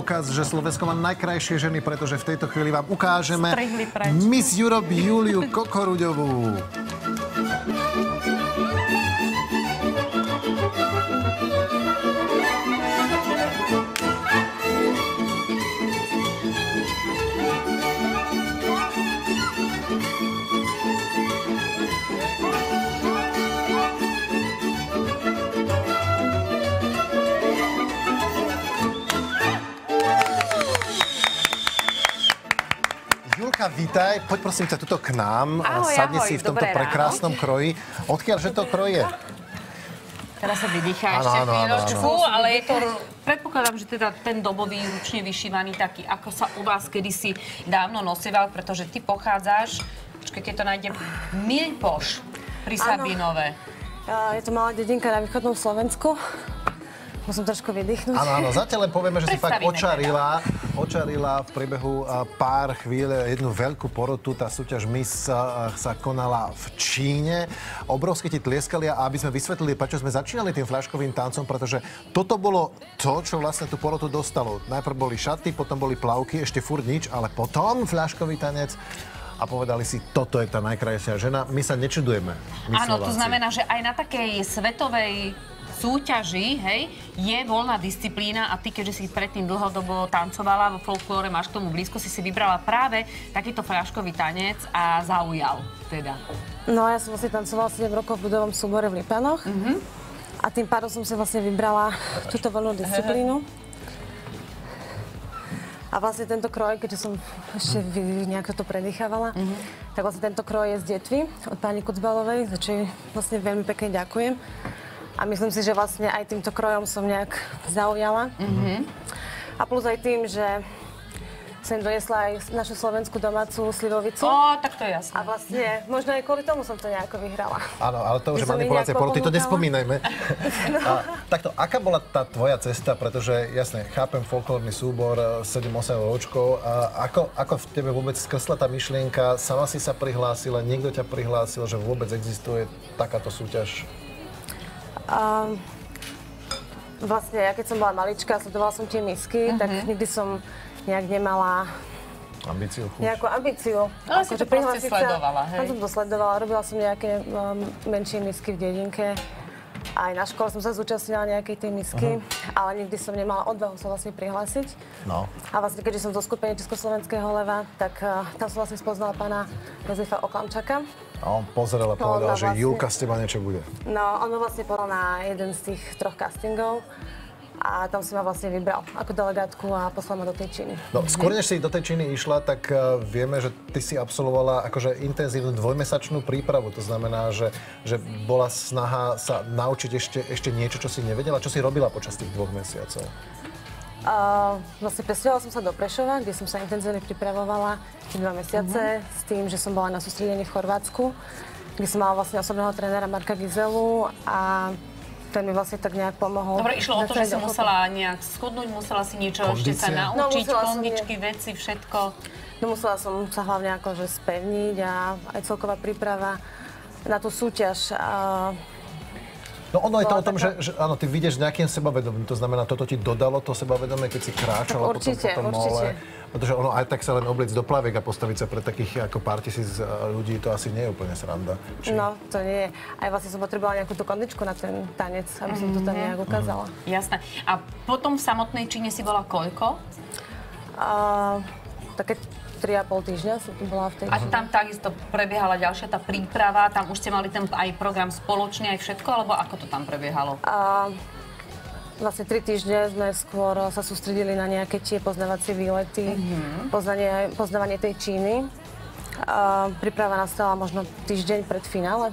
dôkaz, že Slovensko má najkrajšie ženy, pretože v tejto chvíli vám ukážeme Miss Europe Juliu Kokoruďovú. Vítaj, poď prosím ťa tuto k nám. Ahoj, sadni ahoj, si v tomto prekrásnom kroji. Odkiaľ, že to kroj je? Teraz sa vydýchá ešte chvíľočku, ale je to, predpokladám, že teda ten dobový ručne vyšívaný taký, ako sa u vás kedysi dávno nosieval, pretože ty pochádzaš, keď to nájdem, Milpoš pri Sabinove. Je to malá dedinka na východnom Slovensku. Musím trošku vydýchnuť. Áno, zatiaľ len povieme, že si fakt očarila v priebehu pár chvíľ jednu veľkú porotu. Tá súťaž Miss sa konala v Číne. Obrovsky ti tlieskali a aby sme vysvetlili, prečo sme začínali tým fľaškovým tancom, pretože toto bolo to, čo vlastne tú porotu dostalo. Najprv boli šaty, potom boli plavky, ešte furt nič, ale potom fľaškový tanec. A povedali si, toto je tá najkrajšia žena. My sa nečudujeme. Áno, to znamená, že aj na takej svetovej súťaži, hej, je voľná disciplína a ty, keďže si predtým dlhodobo tancovala vo folklóre, máš k tomu blízko, si vybrala práve takýto fľaškový tanec a zaujal teda. No ja som vlastne tancovala 7 rokov v ľudovom súbore v Lipanoch a tým pádom som si vlastne vybrala túto voľnú disciplínu. A vlastne tento kroj, keďže som ešte nejak to predýchávala, tak vlastne tento kroj je z Detvy od pani Kucbalovej, za čo jej vlastne veľmi pekne ďakujem. A myslím si, že vlastne aj týmto krojom som nejak zaujala. A plus aj tým, že som donesla aj našu slovenskú domácu slivovicu. Tak to je jasné. A vlastne, možno aj kvôli tomu som to nejako vyhrala. Áno, ale to, že manipulácia poroty, to nespomínajme. No. Takto, aká bola tá tvoja cesta? Pretože, jasne, chápem folklórny súbor, 7-8 ročkov. Ako v tebe vôbec skrsla tá myšlienka? Sama si sa prihlásila, niekto ťa prihlásil, že vôbec existuje takáto súťaž? Vlastne, ja keď som bola malička, sledovala som tie misky, tak nikdy som nejak nemala nejakú ambíciu. Ale si to proste sledovala, hej? Tam som to sledovala, robila som nejaké menšie misky v dedinke. Aj na škole som sa zúčastnila nejakej tej misky, ale nikdy som nemala odvahu sa vlastne prihlásiť. No. A vlastne, keďže som zo skupiny Československého leva, tak tam som vlastne spoznala pána Jozefa Oklamčaka. A on pozrel a povedal, že Julka, z teba niečo bude. No, on ma vlastne povedal na jeden z tých 3 castingov a tam si ma vlastne vybral ako delegátku a poslal ma do tej Číny. No, skôr než si do tej Číny išla, tak vieme, že ty si absolvovala akože intenzívnu 2-mesačnú prípravu. To znamená, že bola snaha sa naučiť ešte niečo, čo si nevedela. Čo si robila počas tých 2 mesiacov? Vlastne presťahovala som sa do Prešova, kde som sa intenzívne pripravovala 2 mesiace s tým, že som bola na sústredení v Chorvátsku, kde som mala vlastne osobného trénera Marka Gizelu a ten mi vlastne tak nejak pomohol. Dobre, išlo o to, že si musela nejak schudnúť, musela si niečo ešte sa naučiť, kondičky, veci, všetko. No musela som sa hlavne akože spevniť a aj celková príprava na tú súťaž. No ono je to o tom, že áno, ty vidieš nejakým sebavedomím, to znamená, toto ti dodalo to sebavedomie, keď si kráčala potom mole. Pretože ono aj tak sa len obliecť do plaviek a postaviť sa pre takých ako pár tisíc ľudí, to asi nie je úplne sranda. No, to nie je. Aj vlastne som potrebovala nejakú tú kondičku na ten tanec, aby som to tam nejak ukázala. Jasné. A potom v samotnej Číne si bola koľko? Také 3,5 týždňa som tu bola v tej Číne. A tam takisto prebiehala ďalšia tá príprava, tam už ste mali ten aj program spoločný, aj všetko, alebo ako to tam prebiehalo? Vlastne 3 týždne sme skôr sa sústredili na nejaké tie poznávacie výlety, poznávanie tej Číny. Príprava nastala možno týždeň pred finále.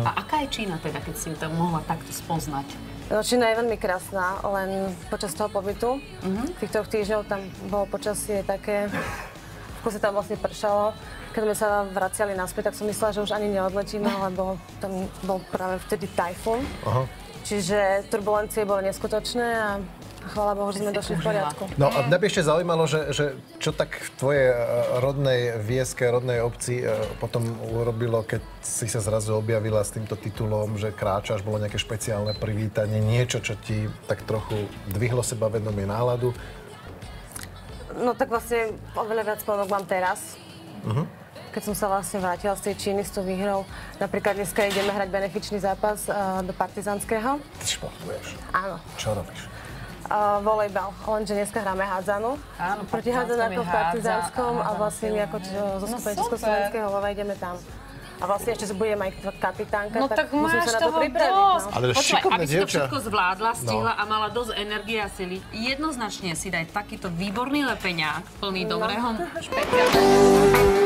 A aká je Čína teda, keď si ju tam mohla takto spoznať? No, Čína je veľmi krásna, len počas toho pobytu. Tých 3 týždňov tam bolo počasie také, ako sa tam vlastne pršalo. Keď sme sa vraciali naspäť, tak som myslela, že už ani neodletíme, lebo tam bol práve vtedy tajfún. Čiže turbulencie boli neskutočné a chvála Bohu, že sme došli v poriadku. No a mňa by ešte zaujímalo, že čo tak v tvojej rodnej vieske, rodnej obci potom urobilo, keď si sa zrazu objavila s týmto titulom, že kráčaš, bolo nejaké špeciálne privítanie, niečo, čo ti tak trochu dvihlo sebavedomie, náladu? No tak vlastne oveľa viac ponúk mám teraz. Keď som sa vlastne vrátila z tej Číny s tou výhrou. Napríklad dneska ideme hrať benefičný zápas do Partizanského. Ty športuješ? Áno. Čo robíš? Volejbal, lenže dneska hráme hádzanu. Áno, proti hádzanákom v Partizánskom a vlastne my ako zo skupiny Československého Lova ideme tam. A vlastne ešte budem aj kapitánka, no tak musím sa na to pripraviť. No. Ale šikovné aby si to všetko zvládla, stihla a mala dosť energie a sily, jednoznačne si daj takýto výborný lepeňák, plný dobrého špeciálneho.